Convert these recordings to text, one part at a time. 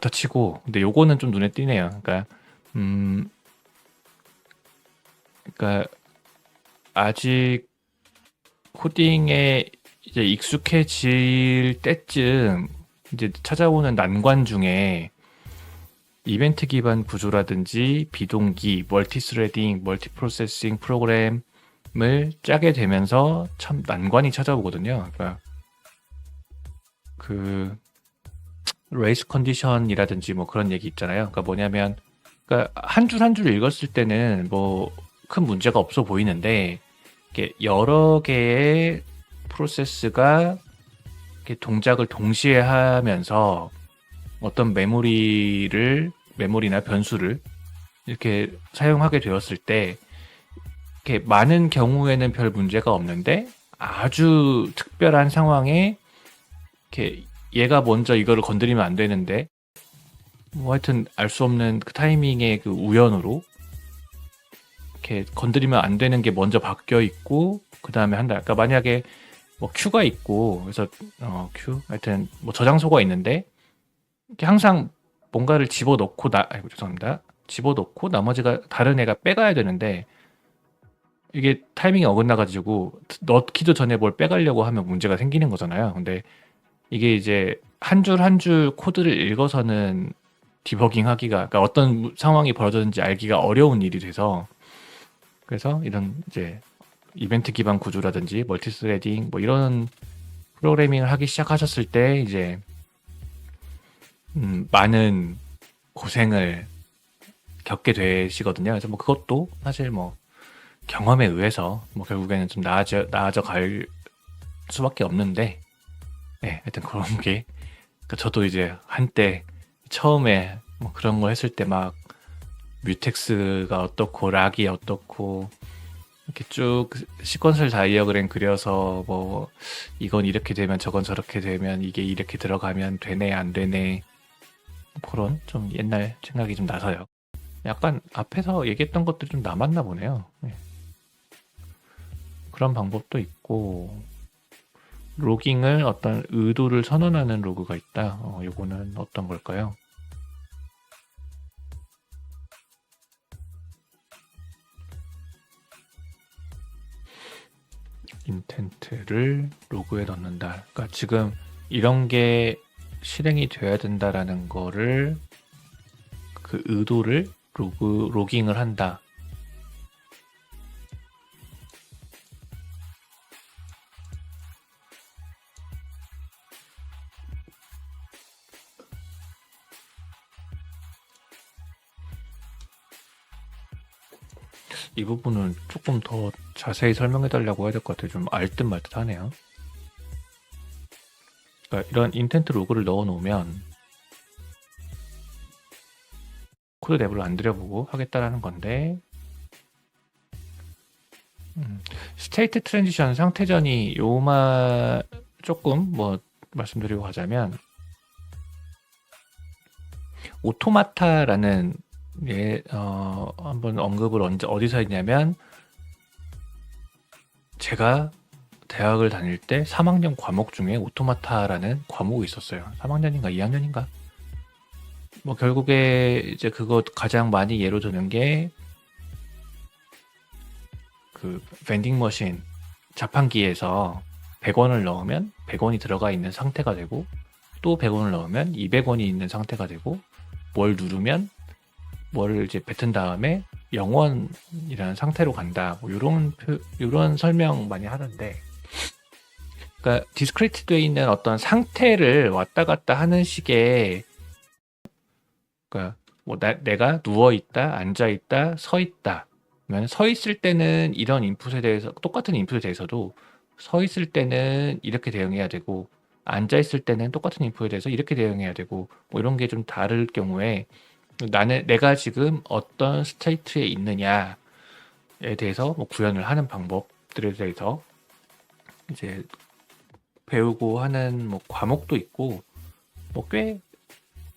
그렇다 치고, 근데 요거는 좀 눈에 띄네요. 그러니까 음 그러니까 아직 코딩에 이제 익숙해질 때쯤 이제 찾아오는 난관 중에 이벤트 기반 구조라든지 비동기, 멀티스레딩, 멀티프로세싱 프로그램을 짜게 되면서 참 난관이 찾아오거든요. 그러니까 그 레이스 컨디션이라든지 뭐 그런 얘기 있잖아요. 그러니까 뭐냐면, 그러니까 한 줄 한 줄 읽었을 때는 뭐 큰 문제가 없어 보이는데, 이게 여러 개의 프로세스가 이렇게 동작을 동시에 하면서 어떤 메모리나 변수를 이렇게 사용하게 되었을 때, 이렇게 많은 경우에는 별 문제가 없는데 아주 특별한 상황에 이렇게 얘가 먼저 이거를 건드리면 안 되는데, 뭐 하여튼 알 수 없는 그 타이밍의 그 우연으로 이렇게 건드리면 안 되는 게 먼저 바뀌어 있고 그 다음에 한다. 그러니까 만약에 뭐 큐가 있고, 그래서 큐 하여튼 뭐 저장소가 있는데 이렇게 항상 뭔가를 집어넣고 아이고 죄송합니다. 집어넣고 나머지가 다른 애가 빼가야 되는데, 이게 타이밍이 어긋나가지고 넣기도 전에 뭘 빼가려고 하면 문제가 생기는 거잖아요. 근데 이게 이제 한 줄 한 줄 코드를 읽어서는 디버깅 하기가, 그러니까 어떤 상황이 벌어졌는지 알기가 어려운 일이 돼서, 그래서 이런 이제 이벤트 기반 구조라든지 멀티스레딩 뭐 이런 프로그래밍을 하기 시작하셨을 때 이제 많은 고생을 겪게 되시거든요. 그래서 뭐 그것도 사실 뭐 경험에 의해서 뭐 결국에는 좀 나아져 갈 수밖에 없는데, 네, 하여튼 그런 게, 그러니까 저도 이제 한때 처음에 뭐 그런 거 했을 때 막 뮤텍스가 어떻고 락이 어떻고 이렇게 쭉 시퀀셜 다이어그램 그려서 뭐 이건 이렇게 되면 저건 저렇게 되면 이게 이렇게 들어가면 되네 안 되네, 그런 좀 옛날 생각이 좀 나서요. 약간 앞에서 얘기했던 것들이 좀 남았나 보네요. 네. 그런 방법도 있고, 로깅을 어떤 의도를 선언하는 로그가 있다. 요거는 어떤 걸까요? 인텐트를 로그에 넣는다. 그러니까 지금 이런 게 실행이 돼야 된다라는 거를, 그 의도를 로깅을 한다. 이 부분은 조금 더 자세히 설명해 달라고 해야 될 것 같아요. 좀 알듯 말듯 하네요. 그러니까 이런 인텐트 로그를 넣어 놓으면 코드 내부를 안 들여보고 하겠다라는 건데, 스테이트 트랜지션 상태전이 요말 조금 뭐 말씀드리고 가자면, 오토마타라는 한번 언급을 어디서 했냐면, 제가 대학을 다닐 때 3학년 과목 중에 오토마타라는 과목이 있었어요. 3학년인가 2학년인가? 뭐 결국에 이제 그거 가장 많이 예로 드는 게 그 vending 머신 자판기에서 100원을 넣으면 100원이 들어가 있는 상태가 되고, 또 100원을 넣으면 200원이 있는 상태가 되고, 뭘 누르면 뭘 이제 뱉은 다음에 0원이라는 상태로 간다. 뭐 요런 설명 많이 하는데, 그러니까 디스크리트 되어 있는 어떤 상태를 왔다 갔다 하는 식의, 그러니까 뭐 내가 누워 있다, 앉아 있다, 서 있다. 그러면 서 있을 때는 이런 인풋에 대해서, 똑같은 인풋에 대해서도 서 있을 때는 이렇게 대응해야 되고, 앉아 있을 때는 똑같은 인풋에 대해서 이렇게 대응해야 되고, 뭐 이런 게 좀 다를 경우에 내가 지금 어떤 스테이트에 있느냐에 대해서 뭐 구현을 하는 방법들에 대해서 이제 배우고 하는 뭐 과목도 있고, 뭐 꽤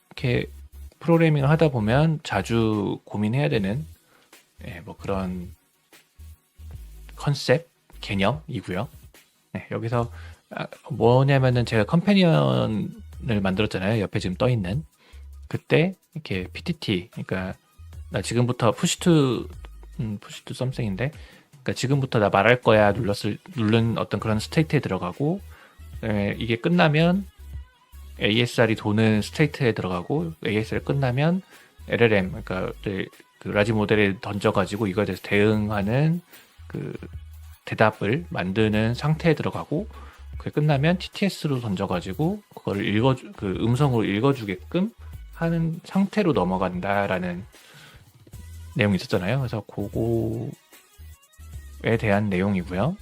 이렇게 프로그래밍을 하다 보면 자주 고민해야 되는 뭐 그런 컨셉 개념이고요. 네, 여기서 뭐냐면은 제가 컴패니언을 만들었잖아요. 옆에 지금 떠 있는 그때 이렇게 PTT, 그러니까 나 지금부터 push to something인데, 그러니까 지금부터 나 말할 거야 누른 어떤 그런 스테이트에 들어가고, 이게 끝나면 ASR이 도는 스테이트에 들어가고, ASR 끝나면 LLM, 그러니까 그 라지 모델에 던져가지고 이거에 대해서 대응하는 그 대답을 만드는 상태에 들어가고, 그게 끝나면 TTS로 던져가지고 그거를 그 음성으로 읽어주게끔 하는 상태로 넘어간다라는 내용이 있었잖아요. 그래서 그거에 대한 내용이고요.